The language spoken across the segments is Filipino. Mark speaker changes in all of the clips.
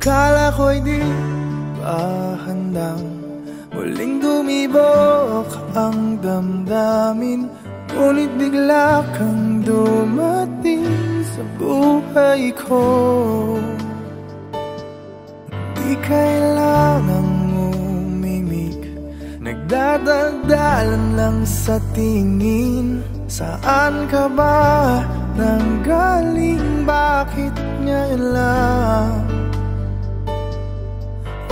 Speaker 1: Akala ko'y di pa handang muling dumibok ang damdamin, ngunit bigla kang dumating sa buhay ko. Di kailangang umimik, nagdadaldalan lang sa tingin. Saan ka ba nanggaling? Bakit ngayon lang?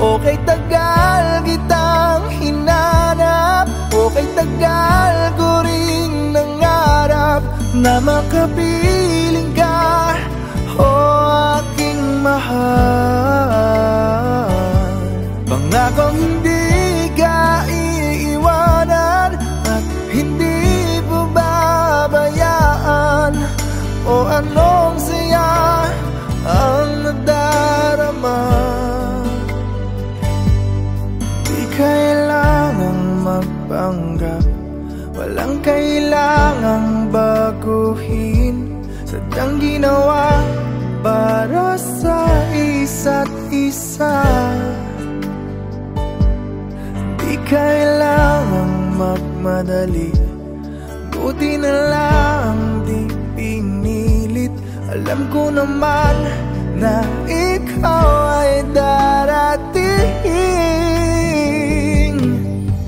Speaker 1: Okay, tagal kitang hinanap, okay, tagal ko ring nangarap na makapiling ka, o aking mahal. Pangakong hindi ka iiwanan at hindi babayaan, o anong saya ang nadarama. Kailangang magpanggap, walang kailangang baguhin, sadyang ginawa para sa isa't isa. Di kailangang magmadali, buti na lang di pinilit. Alam ko naman na ikaw ay darating.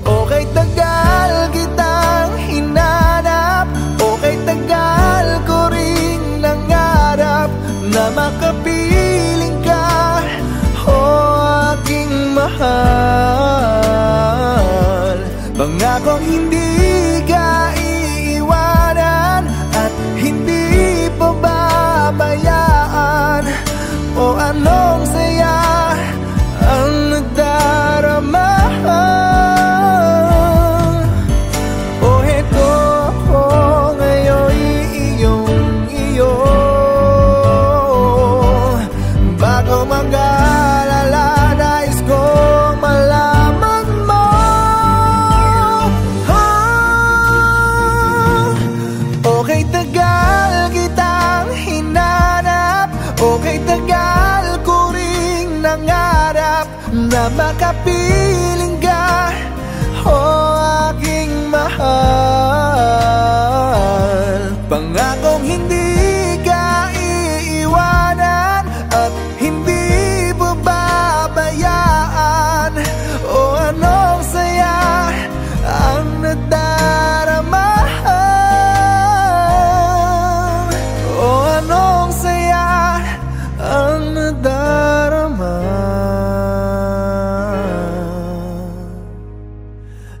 Speaker 1: Okay, tagal kitang hinanap, okay, tagal ko ring nangarap na makapiling ka, o aking mahal. Pangakong hindi ka iiwanan at hindi pababayaan, o anong saya ang nadarama. Na makapiling ka, o aking mahal. Pangakong hindi ka iiwanan at hindi babayaan, o anong saya ang nadarama, o anong saya ang nadarama.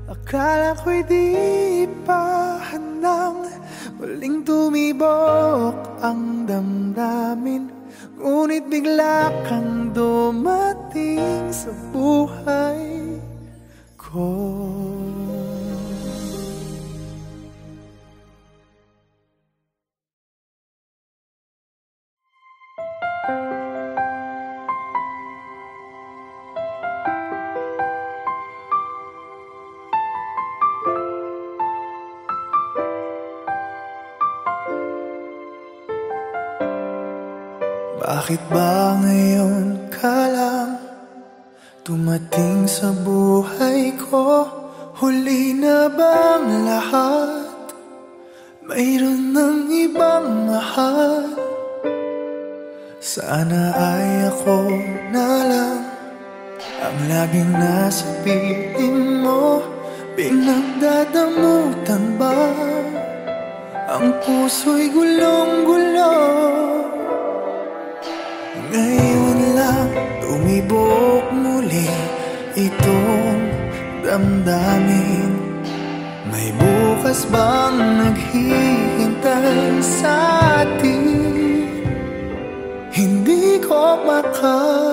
Speaker 1: Akala ko'y di pa handang muling tumibok ang damdamin, ngunit bigla kang dumating sa buhay ko. Bakit ba ngayon ka lang tumating sa buhay ko? Huli na bang lahat? Mayroon ng ibang mahal? Sana ay ako na lang ang laging nasa piling mo. Pinagdadamutan ba ang puso'y gulong-gulo? Ngayon lang tumibok muli itong damdamin. May bukas bang naghihintay sa atin? Hindi ko makakaya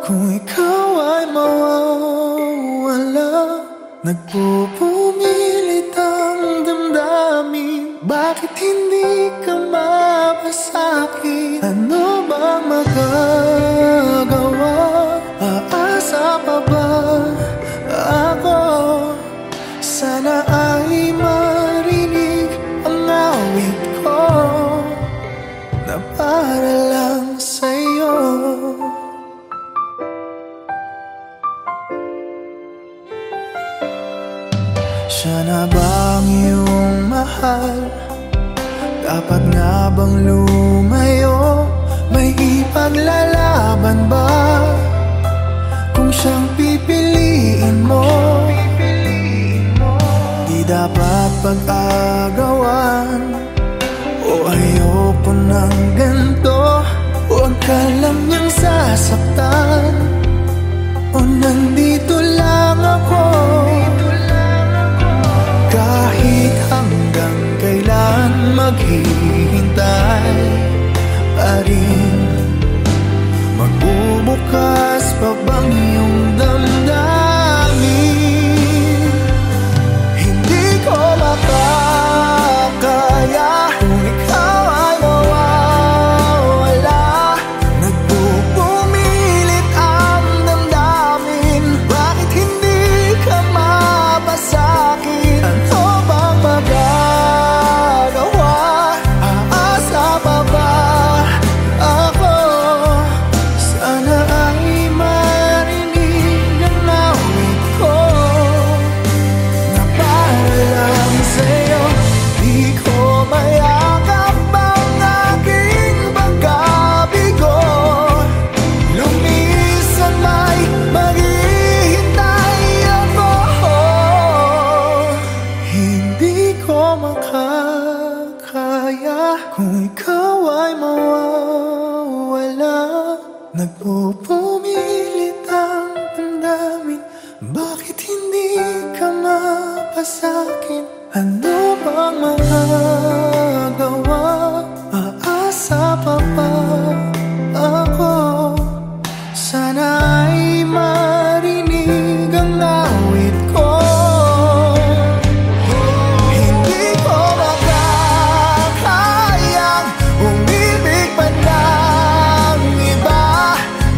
Speaker 1: kung ikaw ay mawawala. Nagpupumilit ang damdamin, bakit hindi ka mapasakit? Ano bang magagawa? Aasa pa ba ako? Sana ay marinig ang awit ko na para lang sa'yo. Siya na bang iyong mahal? Dapat nga bang lumayo? May ipaglalaban ba kung siyang pipiliin mo? Di dapat pag-agawan, o ayoko ng ganto. Huwag ka lang niyang sasaktan, o nandito lang ako. Kahit hanggang kailan maghihintay pa rin, magbubukas pa bang iyong damdamin? Hindi ko makakaya kung ikaw ay mawawala. Nagpupumilit ang damdamin, bakit hindi ka mapasakin? Ano bang magagawa? Aasa pa ba ako? Sana ay marinig ang awit ko na para lang sa'yo. Di ko mayakap ang aking pagkabigo. Lumisan may maghihintay ako. Hindi ko makakaya kung ikaw ay mawawala. Nagpupumilit ang damdamin, bakit hindi ka mapasakin? Ano bang magagawa? Aasa pa ba ako? Sana ay marinig ang awit ko. Hindi ko makakayang umibig pa ng iba.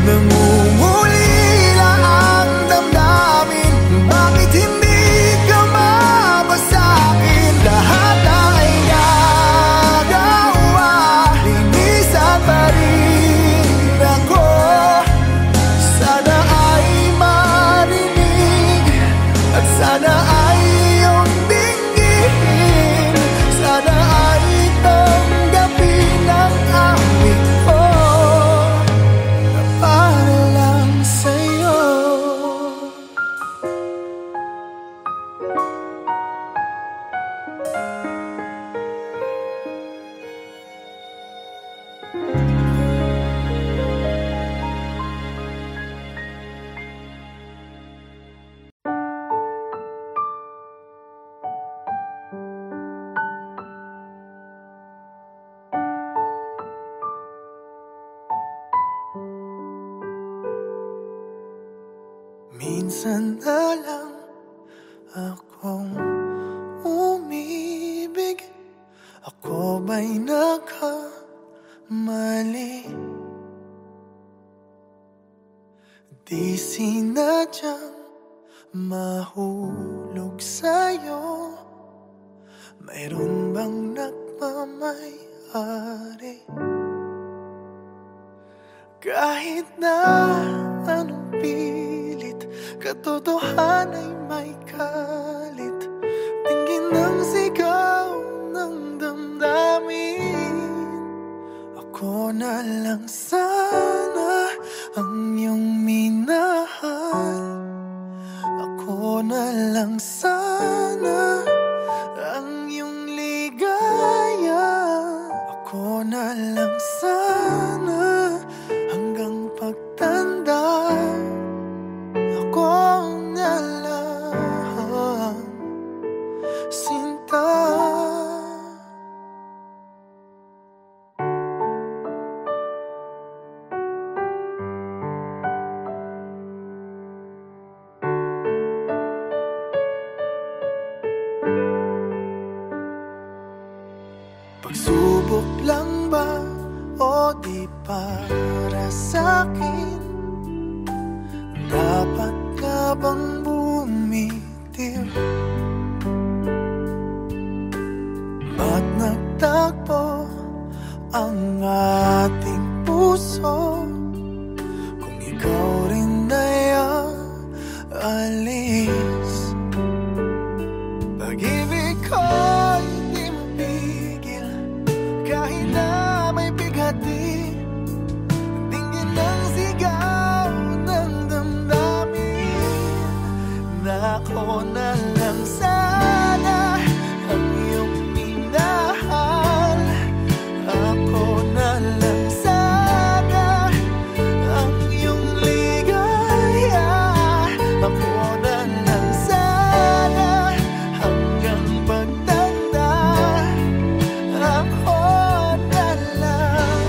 Speaker 1: Nangungulila ang damdamin, bakit hindi ka mapasakin? Lahat ay nagawa, linisan pa rin ako. Sana ay marinig at sana ay iyong dinggin. Sana ay tanggapin ang awit ko na para lang sa'yo. Minsan na lang akong umibig. Ako ba'y nagkamali? Di sinadyang mahulog sa'yo. Mayroon bang nagmamay-ari? Kahit na anong pilit, katotohanan ay may kalit. Tingin ng sigaw ng damdamin. Ako na lang sana ang iyong minahal. Ako na lang sana ang iyong ligaya. Ako na lang sana hanggang pagtanda. Ako na lang, sinta. Pagsubok lang ba o di para sa'kin? Dapat ka bang bumitiw? Ba't nagtagpo ang ating puso kung ikaw rin ay alis? Ako na lang sana ang iyong minahal. Ako na lang sana ang iyong ligaya. Ako na lang sana hanggang pagtanda. Ako na lang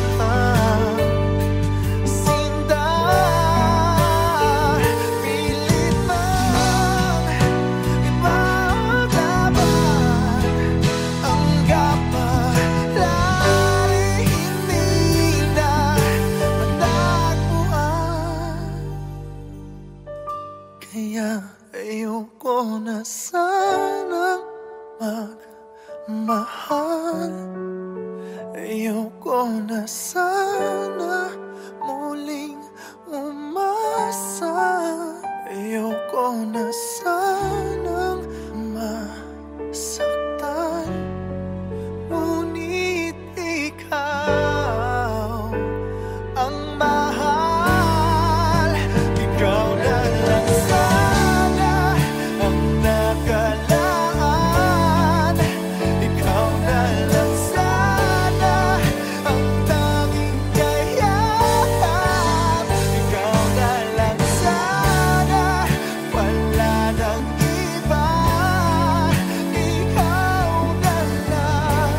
Speaker 1: sinta. Pilit mang ipaglaban ang kapalaran, hindi na matagpuan. Kaya ayoko na sanang magmahal. Ayoko na sana muling umasa. Ayoko na sanang masaktan. Ngunit ikaw ang mahal. Ikaw na lang sana ang nakalaan. Ikaw na lang sana ang tanging kayahan. Ikaw na lang sana, wala nang iba. Ikaw na lang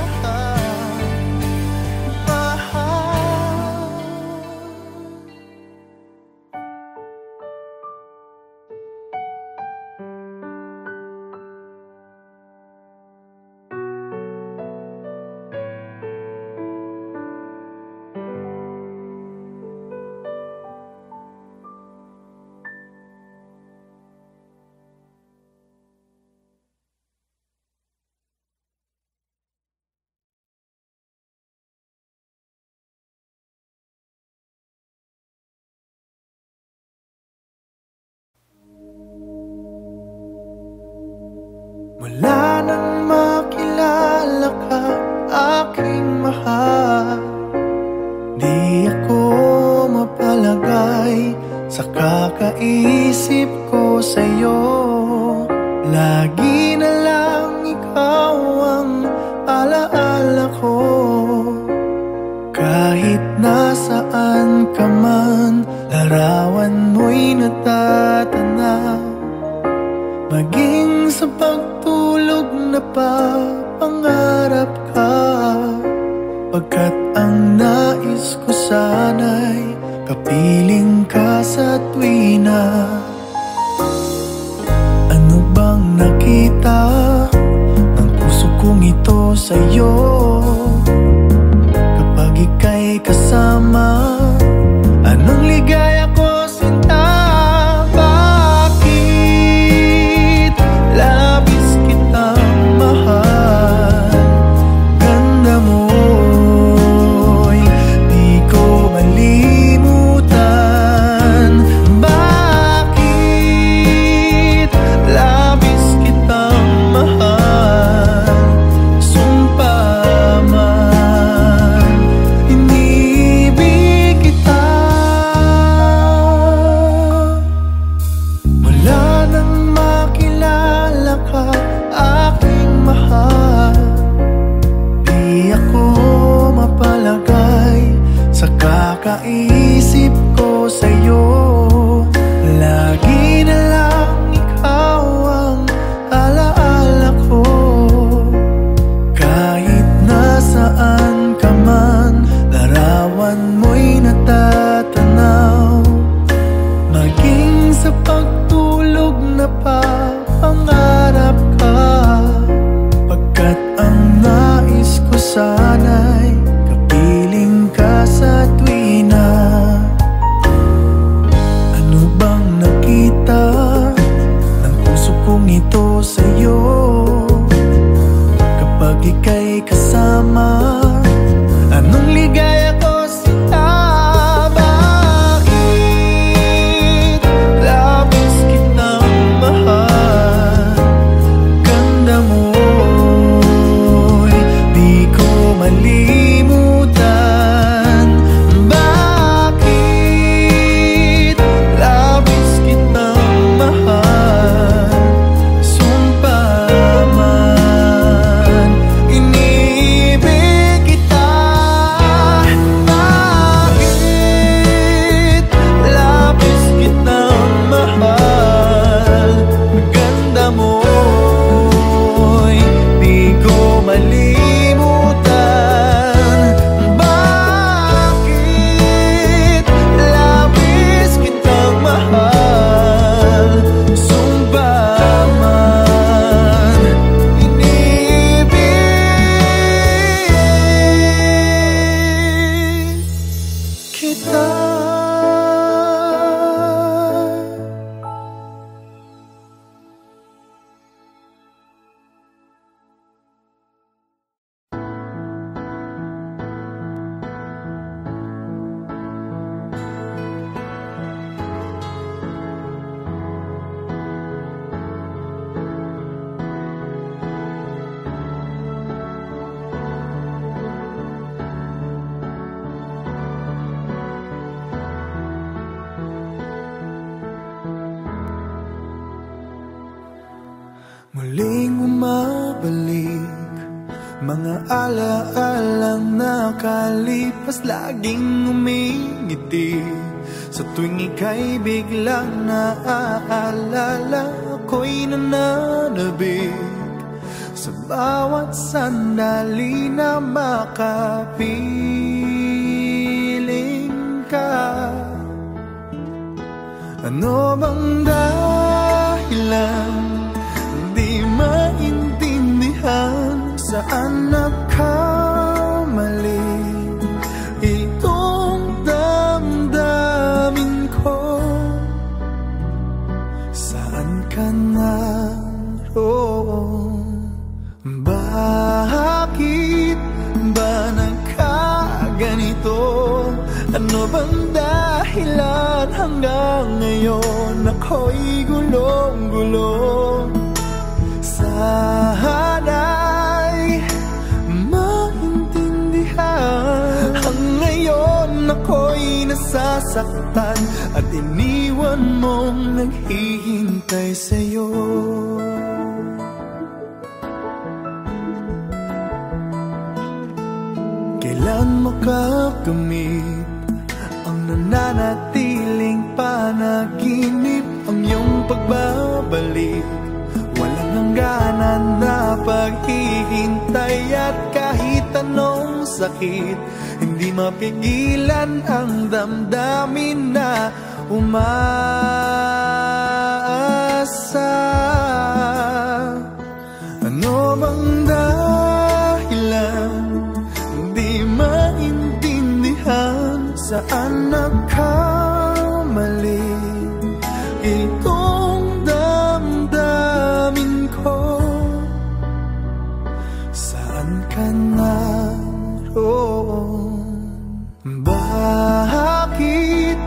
Speaker 1: mahal. Mula nang makilala ka, aking mahal, di ako mapalagay sa kakaisip ko sa'yo. Lagi na lang ikaw ang alaala ko. Kahit nasaan ka man, larawan mo'y natatanaw. Maging sa pagtulog na papangarap ka. Pagkat ang nais ko sana'y kapiling ka sa tuwina. Ano bang nakita ng puso kong ito sa'yo? Kapag ika'y kasama, anong ligaya ko sinta? Bakit labis kitang mahal? Ganda mo'y di ko malimutan. Bakit labis kitang mahal? Sumpa man, inibig Muling umabalik mga alaalang nakalipas, laging umingiti sa tuwing ika'y biglang naaalala. Ako'y nananabik sa bawat sandali na makapiling ka. Ano bang dahilan di maintindihan? Saan nagkamali itong damdamin ko? Saan ka naroon? Bakit ba nagkaganito? Ano bang dahilan hanggang ngayon ako'y gulong-gulong? Sana'y maintindihan. Ang ngayon ako'y nasasaktan at iniwan mong naghihintay sa'yo. Kailan makakamit ang nananatiling panaginip? Ang iyong pagbabalik, walang hangganan na paghihintay. At kahit anong sakit, hindi mapigilan ang damdamin na umaasa. Ano bang dahilan di maintindihan? Saan nagkamali itong damdamin ko? Saan ka naroon? Bakit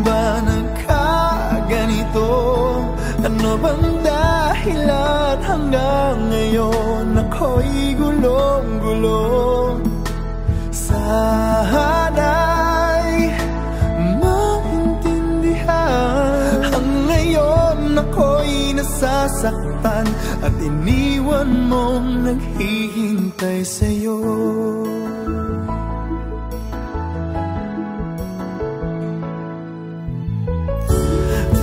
Speaker 1: ba nagkaganito? Ano bang dahilan hanggang ngayon ako'y gulong-gulong? Sana'y maintindihan. Ang ngayon ako'y nasasaktan at iniwan mong naghihintay sa'yo.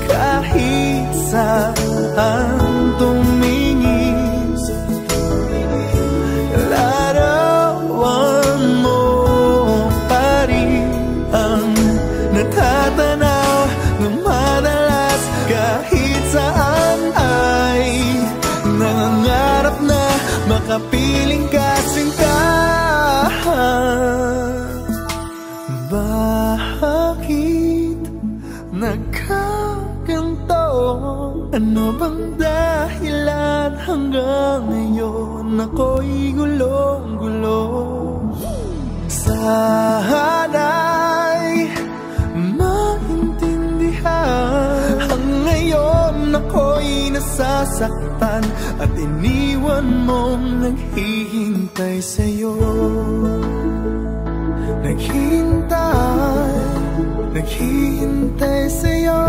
Speaker 1: Kahit saan tumingin, larawan mo pa rin ang natatanaw ng madalas. Kahit saan ay nangangarap na makapiling ka, sinta. Bakit nagkaganto? Ano bang dahilan hanggang ngayon ako'y gulong-gulong? Sana'y maintindihan. Ang ngayon ako'y nasasaktan at iniwan mong naghihintay sa'yo. Naghihintay sa'yo.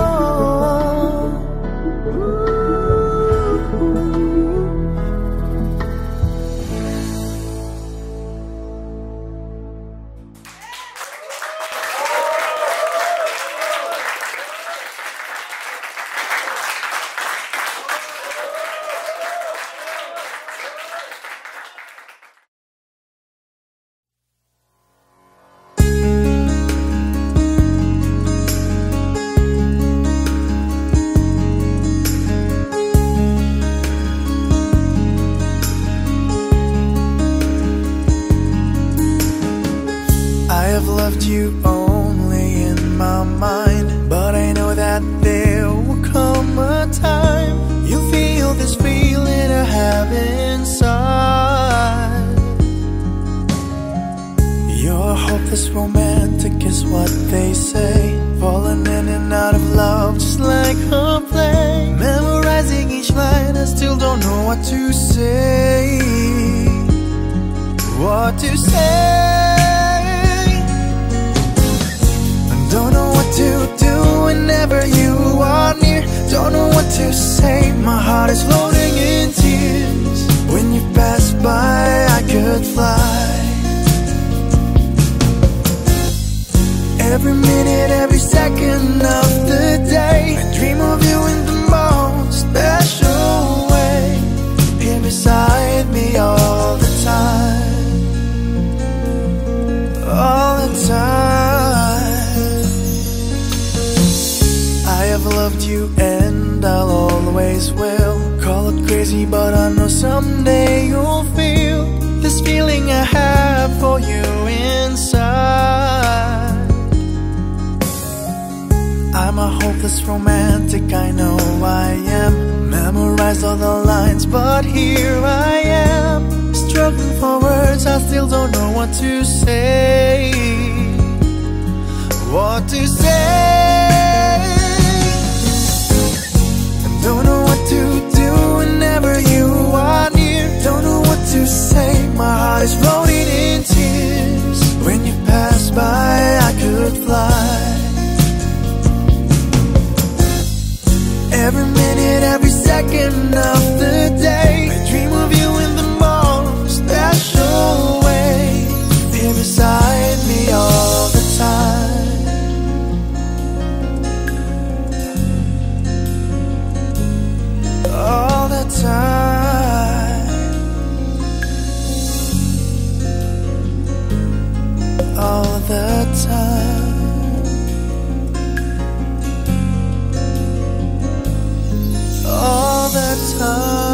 Speaker 1: Loved you only in my mind, but I know that there will come a time you'll feel this feeling I have inside. You're hopeless romantic is what they say, falling in and out of love just like a play. Memorizing each line, I still don't know what to say. What to say? Don't know what to do whenever you are near. Don't know what to say, my heart is floating in tears. never loved you and I'll always will. Call it crazy but I know someday you'll feel this feeling I have for you inside. I'm a hopeless romantic, I know I am. Memorized all the lines but here I am, struggling for words, I still don't know what to say. What to say? Don't know what to do whenever you are near. Don't know what to say, my heart is floating in tears. When you pass by I could fly. Every minute, every second of the day, I dream of you in the most special way. Here beside me all the time. All the time. All the time. All the time.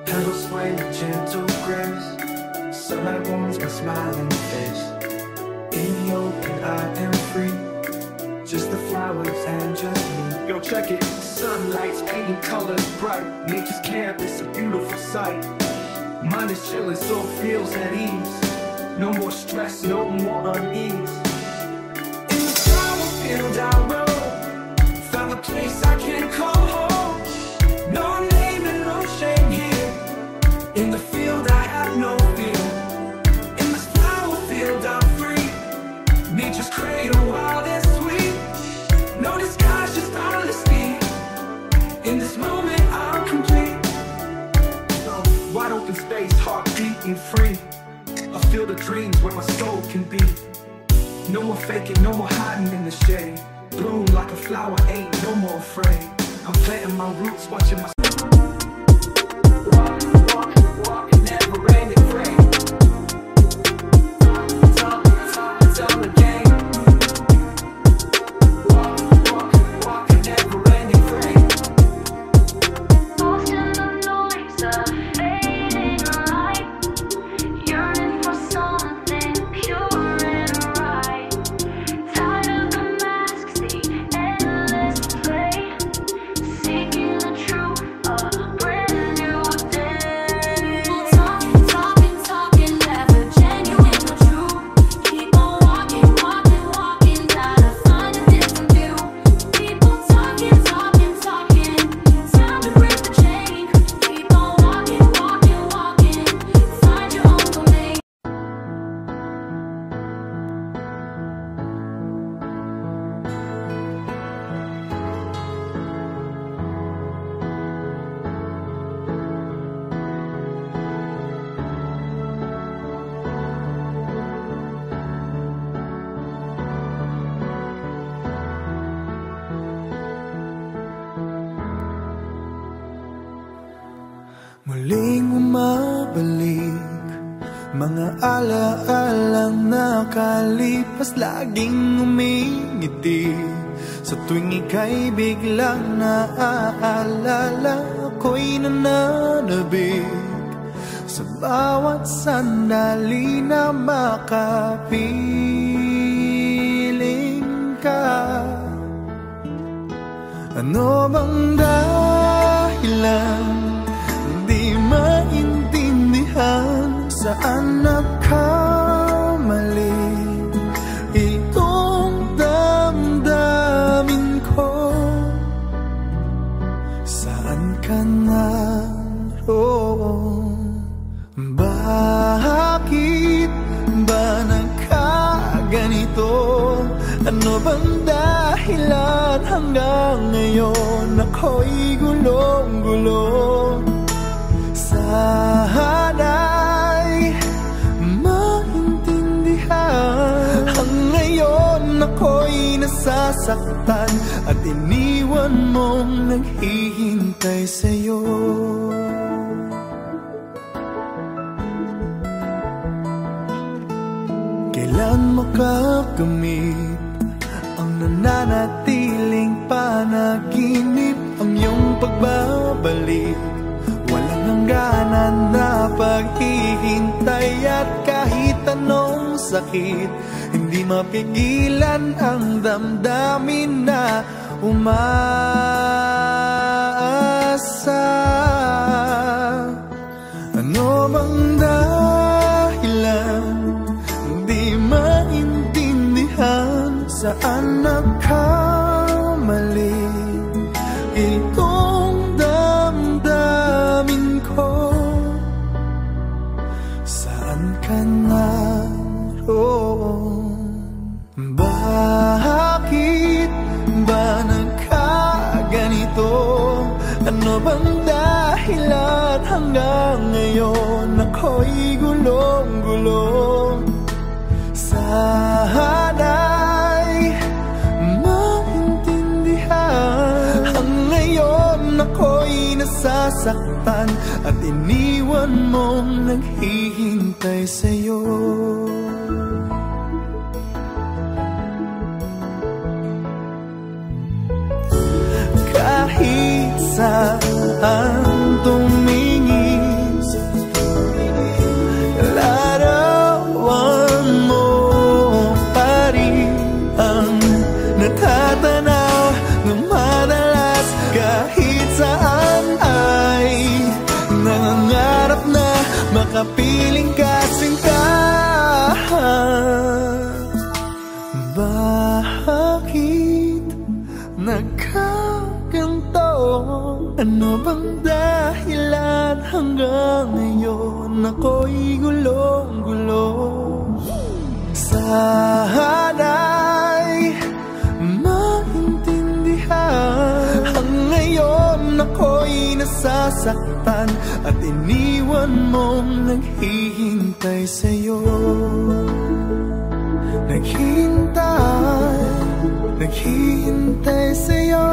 Speaker 2: Petals sway with gentle grace. Sunlight warms my smiling face. In the open I am free. Just the flowers and just me. Yo, check it. Sunlight's painting colors bright. Nature's canvas, a beautiful sight. Mind is chilling, soul feels at ease. No more stress, no more unease. In the flower field I roam, found a place I can call home. No name and no shame here. In the field I have no fear. In this flower field I'm free. Nature's cradle wild and sweet. No disguise, just honesty. In this moment I'm complete. Wide open space, heart beating free. I feel the dreams where my soul can be. No more faking, no more hiding in the shade. Bloom like a flower, ain't no more afraid. I'm planting my roots, watching my walk, never raining rain. It's all the game. Walk, never raining rain.
Speaker 3: Lost in the noise of fading light, yearning for something pure and right. Tired of the masks, the endless play, seeking the truth, a brand new day. Talking, never genuine or true. Keep on walking, gotta find a different view. People talking, time to break the chain. Keep on walking, find your own domain.
Speaker 1: Muling umabalik, mga alaalang nakalipas, laging umingiti. Sa tuwing ika'y biglang naaalala, ako'y nananabik. Sa bawat sandali na makapiling ka. Ano bang dahilan? Di maintindihan saan nagkamali itong damdamin ko. Saan ka naroon? Bakit ba nagkaganito? Ano bang dahilan hanggang ngayon ako'y gulong-gulong? Sana'y maintindihan. Ang ngayon ako'y nasasaktan at iniwan mong naghihintay sa'yo. Kailan makakamit ang nananatiling panaginip, ang iyong pagbabalik, walang hangganan na paghihintay. At kahit anong sakit, hindi mapigilan ang damdamin na umaasa. Ano bang dahilan, di maintindihan, saan nagkamali itong damdamin ko? Saan ka naroon? Bakit ba nagkaganito? Ano bang dahilan hanggang ngayon ako'y gulong-gulong? Sana'y maintindihan, ang ngayon ako'y nasasaktan at iniwan mong naghihintay sa'yo. Kahit saan tumingin, larawan mo pa rin ang natatanaw ng madalas. Kahit saan ay nangangarap na makapiling ka, sinta. Bakit nagkaganto? Ano bang dahilan hanggang ngayon ako'y gulong-gulong? Sana'y maintindihan, ang ngayon ako'y nasasaktan at iniwan mong naghihintay sa'yo. Naghihintay sa'yo.